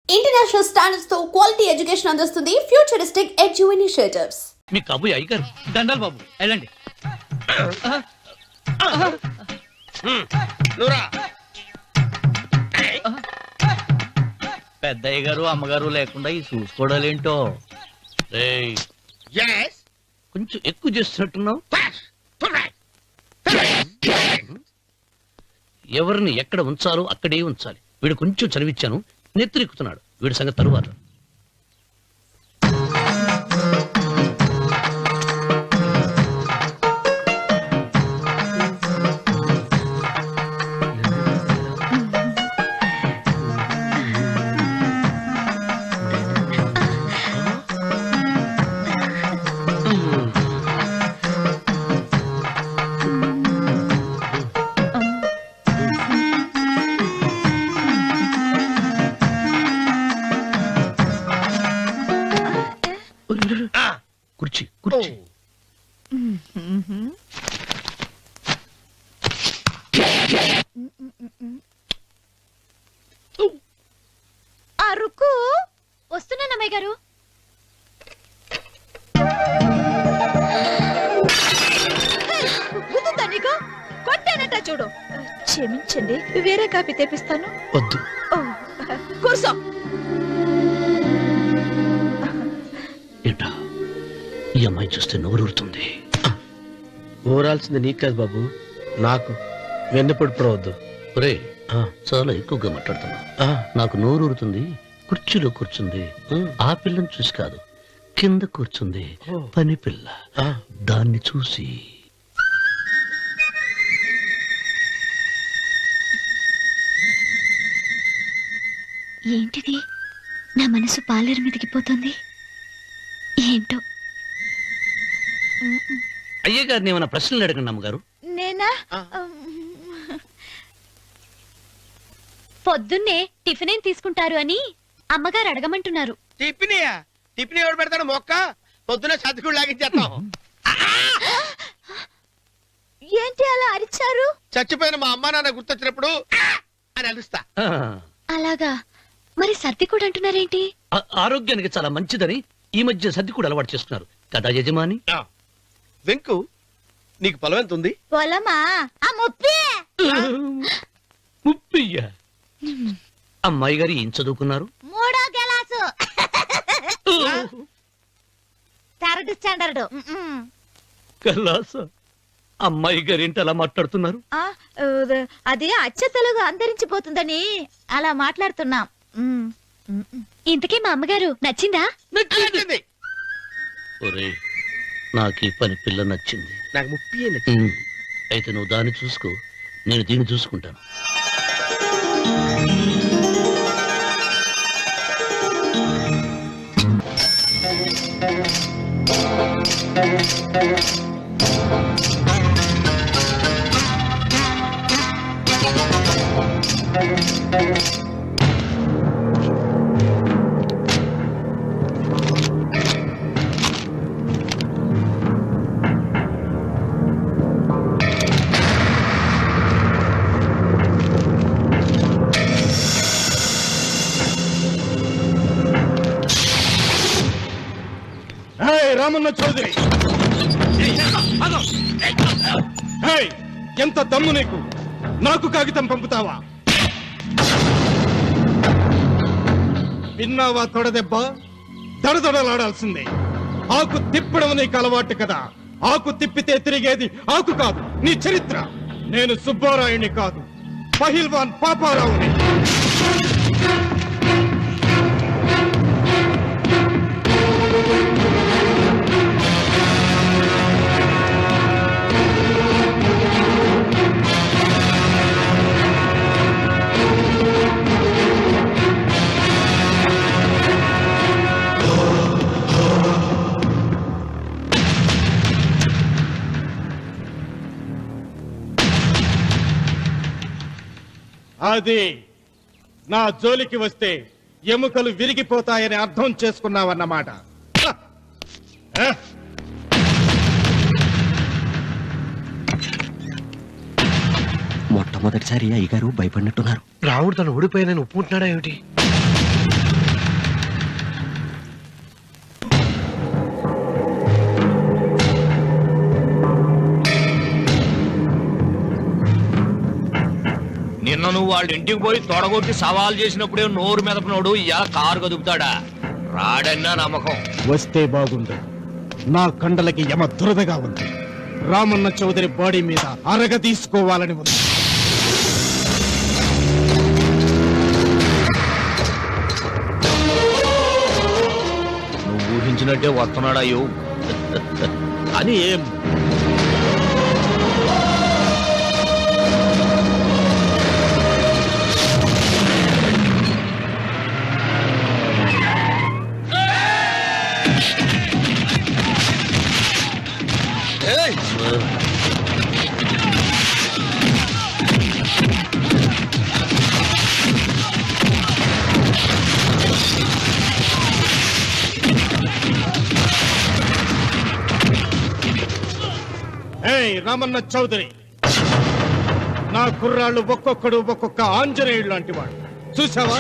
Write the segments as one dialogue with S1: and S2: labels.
S1: International standards తో quality education అందిస్తుంది futuristic edu initiatives.
S2: మీ కబు అయ్యగారు దండాలు బాబు వెళ్ళండి. పెద్దయ్య గారు అమ్మగారు లేకుండా ఈ చూసుకోవడాలేంటో. కొంచెం ఎక్కువ చేస్తున్నట్టున్నావు. ఎవరిని ఎక్కడ ఉంచాలో అక్కడే ఉంచాలి. వీడు కొంచెం చదివిచ్చాను, నెత్తిరెక్కుతున్నాడు. వీడి సంగతి తరువాత. కుర్చీ కుర్చీ.
S3: అరుకు వస్తున్నానమ్మాయి గారు. నీకు కొట్టానట చూడు. క్షమించండి, వేరే కాపీ తెప్పిస్తాను.
S2: వద్దు.
S3: కూర్చో.
S2: ఏటా ఈ అమ్మాయి చూస్తే నోరూరుతుంది.
S4: ఊరాల్సింది నీకు కాదు బాబు, నాకు. వెన్నెప్పుడు పడవద్దు.
S2: ఒరే, చాలా ఎక్కువగా మాట్లాడుతున్నా. నాకు నోరూరుతుంది. కుర్చీలో కూర్చుంది. ఆ పిల్లని చూసి కాదు, కింద కూర్చుంది పని పిల్ల. దాన్ని చూసి.
S3: ఏంటిది? నా మనసు పాలేరు మీదకి పోతుంది. ఏంటో.
S2: అయ్య గారిని ఏమైనా ప్రశ్నలు అడగండి అమ్మగారు.
S3: నేనా? పొద్దున్నే టిఫిన్ ఏం తీసుకుంటారు అని అమ్మగారు అడగమంటున్నారు.
S4: టిఫినియా? టిఫిన్ ఎవడు పెడతాడు? మొక్క పొద్దునే సతికుడు లాగించేస్తాం.
S3: ఏంటి అలా అరిచారు?
S4: చచ్చిపోయిన మా అమ్మ నాన్న గుర్తొచ్చినప్పుడు అని అలుస్తా.
S3: అలాగా? మరి సర్ది కూడా అంటున్నారేంటి?
S2: ఆరోగ్యానికి చాలా మంచిదని ఈ మధ్య సర్ది కూడా అలవాటు చేస్తున్నారు కదా యజమాని.
S4: వెంకు, నీకు పొలం ఎంత ఉంది?
S3: పొలమా?
S2: ముప్పయ్యా. అమ్మాయి గారు ఏం చదువుకున్నారు?
S3: 3వ క్లాసు, 3rd స్టాండర్డ్.
S2: కలాస. అమ్మాయి గారు ఏంటి అలా మాట్లాడుతున్నారు?
S3: అది అచ్చ తెలుగు అంతరించిపోతుందని అలా మాట్లాడుతున్నాం. ఇంతకీ మా అమ్మగారు నచ్చిందా?
S4: నచ్చింది.
S2: ఒరే, నాకు ఈ పని పిల్ల నచ్చింది.
S4: నాకు 30 నచ్చింది.
S2: అయితే నువ్వు దాన్ని చూసుకో, నేను దీన్ని చూసుకుంటాను.
S5: రామన్న చౌదరి, ఎంత దమ్ము నీకు? నాకు కాగితం పంపుతావా? విన్నావా తొడదెబ్బ? దడదడలాడాల్సిందే. ఆకు తిప్పడం నీకు అలవాటు కదా. ఆకు తిప్పితే తిరిగేది ఆకు కాదు, నీ చరిత్ర. నేను సుబ్బారాయుని కాదు, పహిల్వాన్ పాపారావుని. అది నా జోలికి వస్తే ఎముకలు విరిగిపోతాయని అర్థం చేసుకున్నావన్నమాట.
S6: మొట్టమొదటిసారి అయ్యగారు భయపడినట్టున్నారు.
S4: రాముడు తను ఓడిపోయానని ఒప్పుకుంటున్నాడా ఏమిటి?
S6: నువ్వు వాళ్ళ ఇంటికి పోయి తొడగొట్టి సవాల్ చేసినప్పుడే నోరు మెదపనోడు ఇలా కారు కదుపుతాడా? రాడన్నా నమ్మకం.
S5: వస్తే బాగుండు. నా కండలకి యమ దురదగా ఉంది. రామన్న చౌదరి బాడీ మీద అరగ తీసుకోవాలని ఉంది.
S6: నువ్వు ఊహించినట్టే వస్తున్నాడయ్యో. అని ఏం
S5: ఏయ్ రామన్న చౌదరి, నా కుర్రాళ్ళు ఒక్కొక్కడు ఒక్కొక్క ఆంజనేయుడు లాంటి వాడు. చూసావా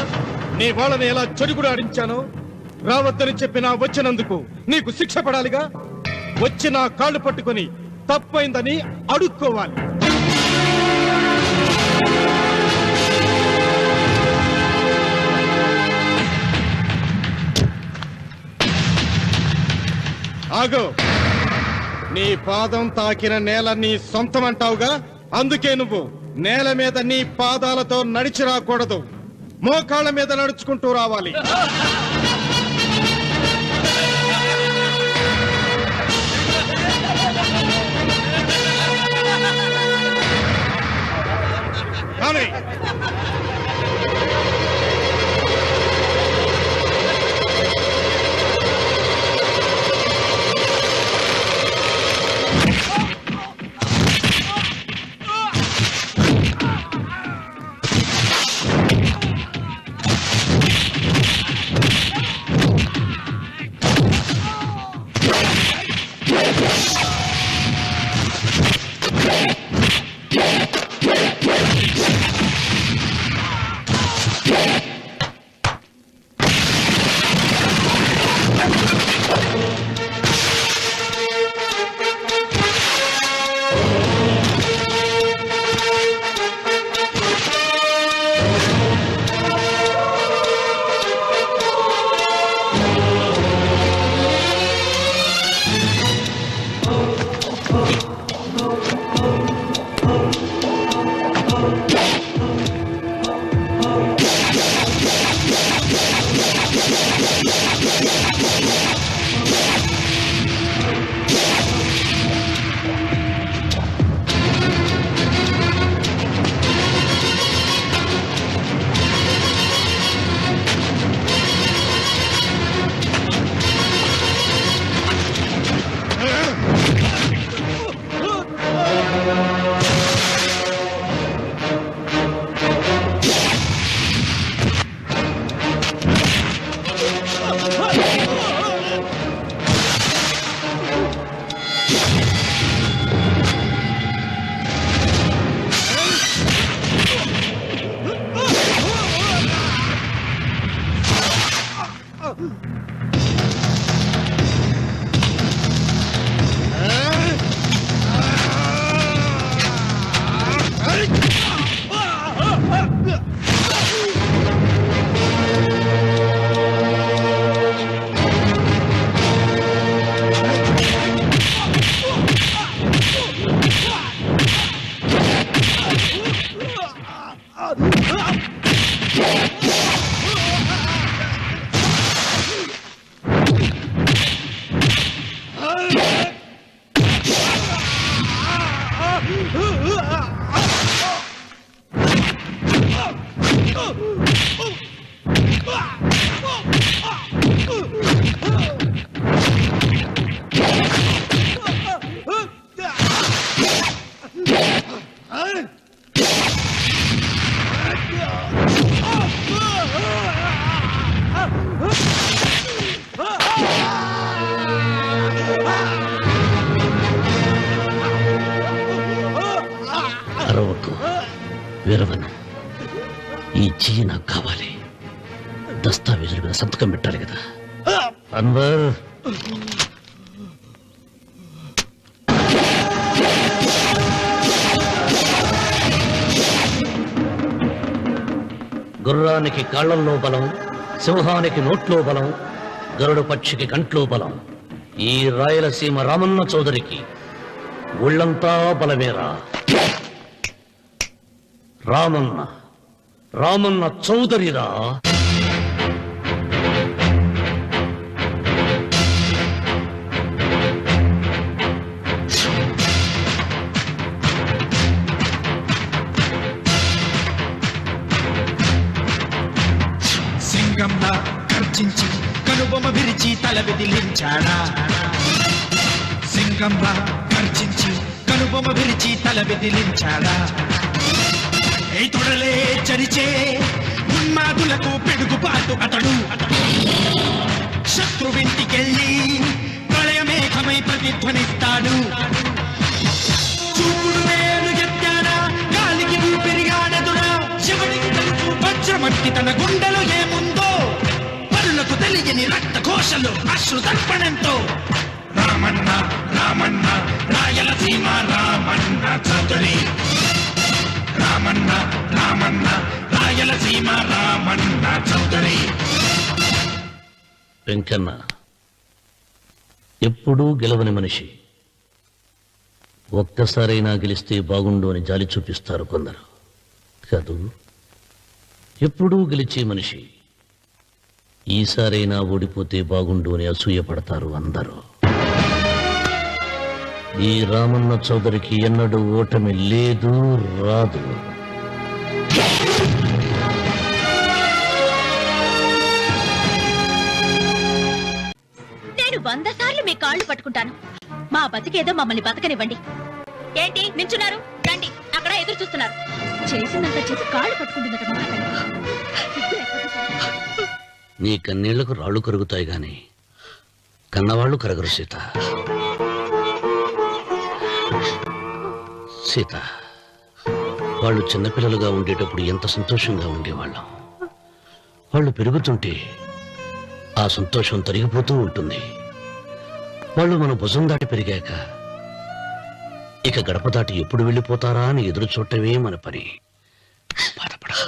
S5: నీ వాళ్ళని ఎలా చెడుగుడు ఆడించానో? రావద్దని చెప్పినా వచ్చినందుకు నీకు శిక్ష పడాలిగా. వచ్చి నా కాళ్ళు పట్టుకొని తప్పైందని అడుక్కోవాలి. ఆగో, నీ పాదం తాకిన నేల నీ సొంతం అంటావుగా, అందుకే నువ్వు నేల మీద నీ పాదాలతో నడిచి రాకూడదు, మోకాళ్ళ మీద నడుచుకుంటూ రావాలి. కానీ
S2: అరవకు, విరవను. ఈ చెయ్యి నాకు కావాలి. దస్తావేజుల మీద సంతకం పెట్టాలి కదా. అన్వర్, ఖడ్గానికి కాళ్లల్లో బలం, సింహానికి నోట్లో బలం, గరుడు పక్షికి కంట్లో బలం. ఈ రాయలసీమ రామన్న చౌదరికి ఒళ్ళంతా బలమేరా. రామన్న రామన్న చౌదరిరా.
S7: సింగంలా గర్జించి కనుబొమ్మ విరిచి తల బెదిలించాడా. సింగంలా గర్జించి కనుబొమ్మ విరిచి తల బెదిలించాడా. ఏ తొడలే చరిచే ఉన్మాదులకు పెడుగుపాటు అతడు. శత్రువింటికెళ్ళి ప్రళయమేఘమై ప్రతిధ్వనిస్తాడు. చూపుడు వేలు ఎత్తాడా, గాలికి ఊపిరిగాడదురా. శివుడికి తెలుసు వజ్రమట్టి తన గుండెలో ఏముందో. పరులకు తెలియని రక్త ఘోషలు అశ్రు తర్పణంతో. రామన్న రామన్న రాయలసీమ రామన్న చౌదరి. రామన్న రామన్న రాయలసీమ రామన్న చౌదరి.
S2: వెంకన్న ఎప్పుడూ గెలవని మనిషి. ఒక్కసారైనా గెలిస్తే బాగుండు అని జాలి చూపిస్తారు కొందరు. కాదు, ఎప్పుడూ గెలిచే మనిషి. ఈసారైనా ఓడిపోతే బాగుండు అని అసూయపడతారు అందరూ. ఈ రామన్న చౌదరికి ఎన్నడూ ఓటమి లేదు, రాదు.
S3: నేను 100 సార్లు మీ కాళ్ళు పట్టుకుంటాను. మా బతికేదో మమ్మల్ని బతకనివ్వండి. ఏంటి నించున్నారు? రండి, అక్కడ ఎదురు చూస్తున్నారు. చేసినంత చేసి కాళ్ళు పట్టుకుంటుందట మా తల్లి. సిగ్గు లేకపోతే సరే.
S2: నీ కన్నీళ్లకు రాళ్లు కరుగుతాయి గాని కన్నవాళ్లు కరగరు సీత. సీత, వాళ్ళు చిన్నపిల్లలుగా ఉండేటప్పుడు ఎంత సంతోషంగా ఉండేవాళ్ళం. వాళ్ళు పెరుగుతుంటే ఆ సంతోషం తరిగిపోతూ ఉంటుంది. వాళ్ళు మన భుజం దాటి పెరిగాక ఇక గడప దాటి ఎప్పుడు వెళ్ళిపోతారా అని ఎదురు చూడటమే మన పని. బాధపడకు.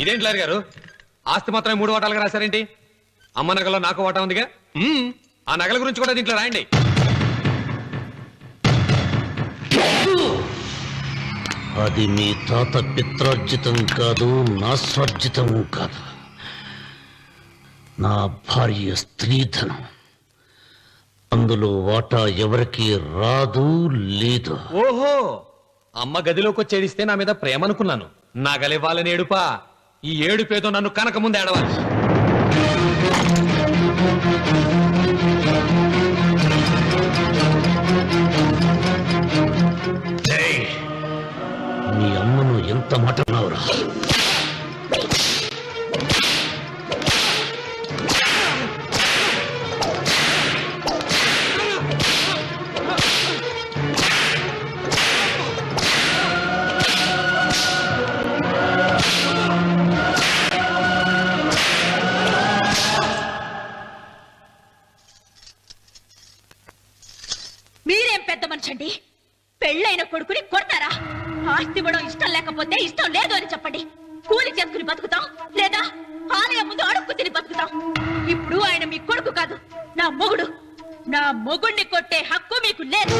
S6: ఇదేంటి లారి గారు, ఆస్తి మాత్రమే 3 వాటాలుగా రాశారేంటి? అమ్మ నగలో నాకు వాటా ఉందిగా. ఆ నగల గురించి కూడా దీంట్లో రాయండి.
S2: అది మీ తాత పిత్రార్జితం కాదు, నా స్వార్జితం కాదు. నా భార్య స్త్రీధనం. అందులో వాటా ఎవరికి రాదు, లేదు.
S6: ఓహో, అమ్మ గదిలోకి వచ్చి ఏడిస్తే నా మీద ప్రేమ అనుకున్నాను. నగలివ్వాలని ఏడుపా. ఈ ఏడుపేదో నన్ను కనక ముందు ఏడవాలి.
S2: మీ అమ్మను ఎంత మాట అన్నావురా?
S3: మీరేం పెద్ద మనిషండి? పెళ్ళైన కొడుకుని కొడతారా? ఆస్తి ఇవ్వడం ఇష్టం లేకపోతే ఇష్టం లేదు అని చెప్పండి. కూలి చేసుకుని బతుకుతాం, లేదా ఆలయం ముందు అడుక్కు తిని బతుకుతాం. ఇప్పుడు ఆయన మీ కొడుకు కాదు, నా మొగుడు. నా మొగుడిని కొట్టే హక్కు మీకు లేదు.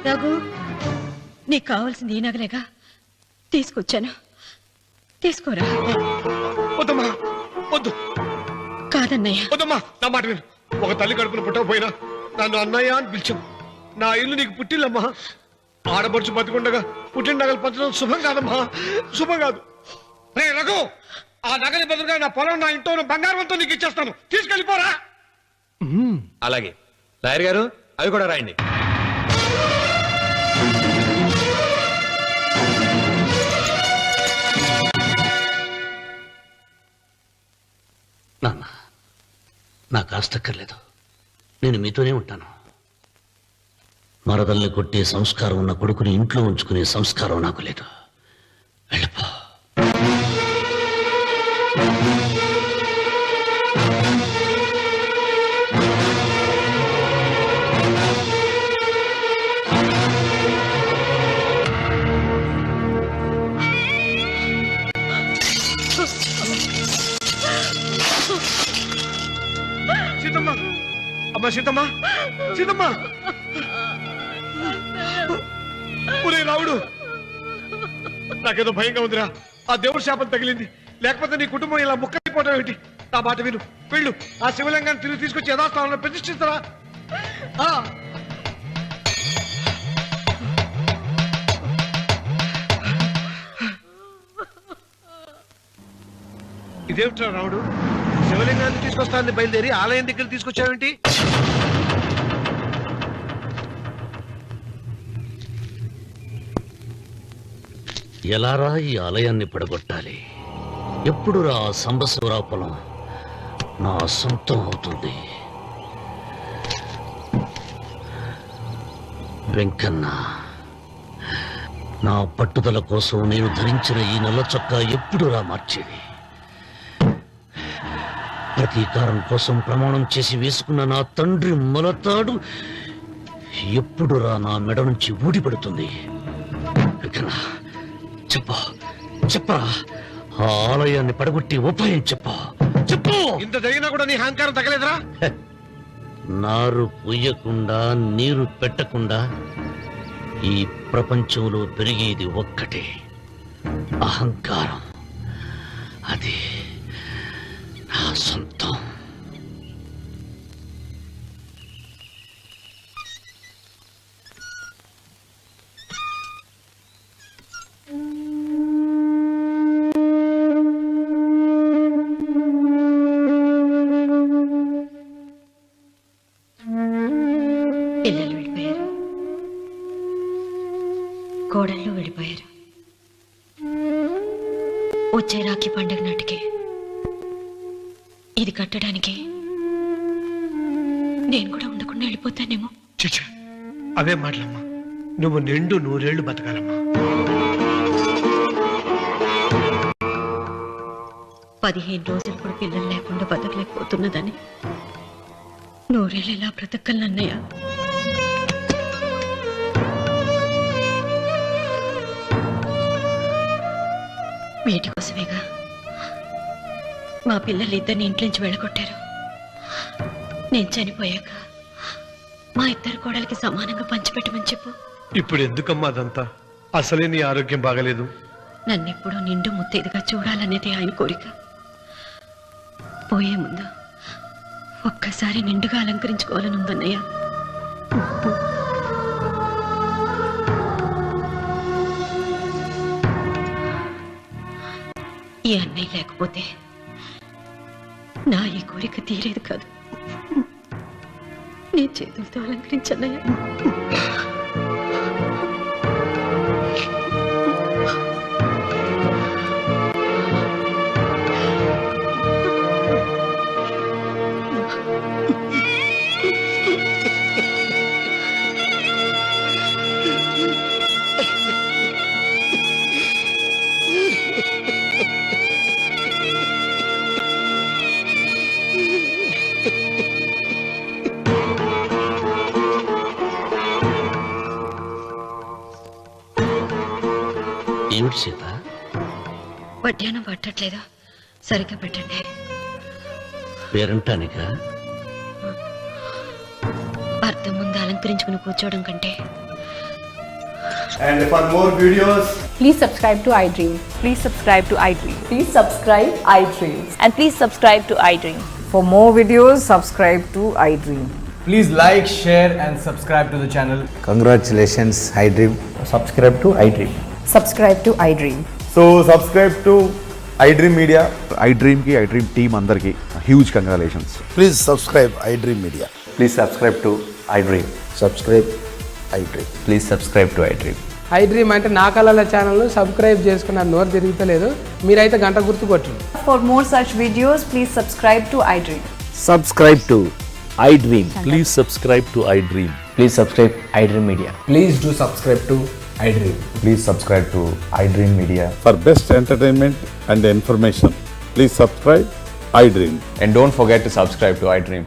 S3: రఘు, నీకు కావాల్సింది ఈ నగలేగా తీసుకొచ్చాను. తీసుకోరా.
S4: వద్దమ్మా, వద్దు.
S3: కాదన్నయ్య.
S4: వద్దమ్మా, నా మాట విను. ఒక తల్లి కడుపున పుట్టకపోయినా నన్ను అన్నయ్య అని పిలిచావు. నా ఇల్లు నీకు పుట్టిల్లమ్మా. ఆడపడుచు బతికుండగా పుట్టిన నగలు పంచడం శుభం కాదమ్మా, శుభం కాదు. రే రఘు, ఆ నగలి బదులుగా నా పొలం, నా ఇంట్లో బంగారంతో నీకు ఇచ్చేస్తాను. తీసుకెళ్ళిపోరా.
S6: అలాగే లాయర్ గారు, అవి కూడా రాయండి.
S2: నాన్న, నాకు ఆస్తక్కర్లేదు. నేను మీతోనే ఉంటాను. మరదల్ని కొట్టే సంస్కారం ఉన్న కొడుకుని ఇంట్లో ఉంచుకునే సంస్కారం నాకు లేదు. వెళ్ళిపో.
S4: సీతమ్మ, అమ్మా సీతమ్మ, సీతమ్మ. ఒరే రావుడు, నాకేదో భయంగా ఉందిరా. ఆ దేవుడి శాపం తగిలింది, లేకపోతే నీ కుటుంబం ఇలా ముక్కైపోవడం ఏంటి? నా మాట విను, వెళ్ళు. ఆ శివలింగాన్ని తిరిగి తీసుకొచ్చి యథాస్థానంలో ప్రతిష్ఠిస్తారా? ఇదేమిట్రా రావుడు, శివలింగాన్ని తీసుకొస్తానని బయలుదేరి ఆలయం దగ్గర తీసుకొచ్చావేంటి?
S2: ఎలారా ఈ ఆలయాన్ని పడగొట్టాలి? ఎప్పుడు రా సంబశివరావు పొలం నా సొంతం అవుతుంది? వెంకన్న, నా పట్టుదల కోసం నేను ధరించిన ఈ నల్ల చొక్కా ఎప్పుడు రా మార్చేది? ప్రతీకారం కోసం ప్రమాణం చేసి వేసుకున్న నా తండ్రి మొలతాడు ఎప్పుడు రా నా మెడ నుంచి ఊడిపడుతుంది? వెంకన్న, చెప్పరా, ఆ ఆలయాన్ని పడగొట్టి ఉపాయం చెప్పు.
S4: ఇంత జరిగినా కూడా నీ అహంకారం తగ్గలేదురా?
S2: నారు పొయ్యకుండా నీరు పెట్టకుండా ఈ ప్రపంచంలో పెరిగేది ఒక్కటే, అహంకారం. అది నా సొంతం.
S3: పిల్లలు వెళ్ళిపోయారు, కోడళ్ళు వెళ్ళిపోయారు. వచ్చే రాఖీ పండుగ నాటికి ఇది కట్టడానికి నేను కూడా ఉండకుండా వెళ్ళిపోతానేమో.
S4: చిచ్చా, అవే మాటలమ్మా. నువ్వు నిండు 100 ఏళ్ళు బతకాలమ్మా.
S3: 15 రోజులు కూడా పిల్లలు లేకుండా బతకలేకపోతున్నదని 100 ఏళ్ళు ఎలా బ్రతకలన్నయ్య? వీటి కోసమేగా మా పిల్లలు ఇద్దరిని ఇంట్లోంచి వెళ్ళగొట్టారు. నేను చనిపోయాక మా ఇద్దరు కోడలికి సమానంగా పంచిపెట్టమని చెప్పు.
S4: ఇప్పుడు ఎందుకమ్మా అదంతా? అసలే నీ ఆరోగ్యం బాగలేదు.
S3: నన్నెప్పుడూ నిండు ముత్తైదుగా చూడాలనేది ఆయన కోరిక. పోయే ముందు ఒక్కసారి నిండుగా అలంకరించుకోవాలనుందన్నయ్య. ఈ అన్నయ్య లేకపోతే నా ఈ కోరిక తీరేది కాదు. నీ చేతులతో అలంకరించన్నయ్య.
S2: ఏమిటి సీత?
S3: వడ్డానం పట్టట్లేదా? సరిగ్గా పెట్టండి.
S2: పేరంటానిక?
S3: అర్థం ముందు అలంకరించుకుని కూర్చోవడం కంటే.
S8: And for more videos,
S9: Please subscribe to iDream.
S10: Please subscribe to iDream.
S9: Please subscribe iDream.
S10: And please subscribe to iDream.
S9: For more videos, subscribe to iDream.
S8: please like, share and subscribe to the channel.
S11: Congratulations, iDream.
S8: Subscribe to iDream.
S9: Subscribe to iDream.
S8: So subscribe to iDream Media.
S11: iDream ki iDream team andarki huge congratulations.
S12: Please subscribe iDream Media.
S11: Please subscribe to iDream.
S12: Subscribe iDream.
S11: Please subscribe to iDream.
S9: iDream అంటే నా కళల channel subscribe చేసుకున్న నోరు తిరుగుతలేదు. మీరైతే గంట గుర్తు కొట్టండి.
S10: For more such videos, please subscribe to iDream.
S11: Subscribe to iDream.
S12: Please subscribe to iDream.
S8: Please subscribe iDream Media.
S9: Please do subscribe to I dream.
S8: Please subscribe to iDream Media.
S11: For best entertainment and information, please subscribe iDream.
S8: And don't forget to subscribe to iDream.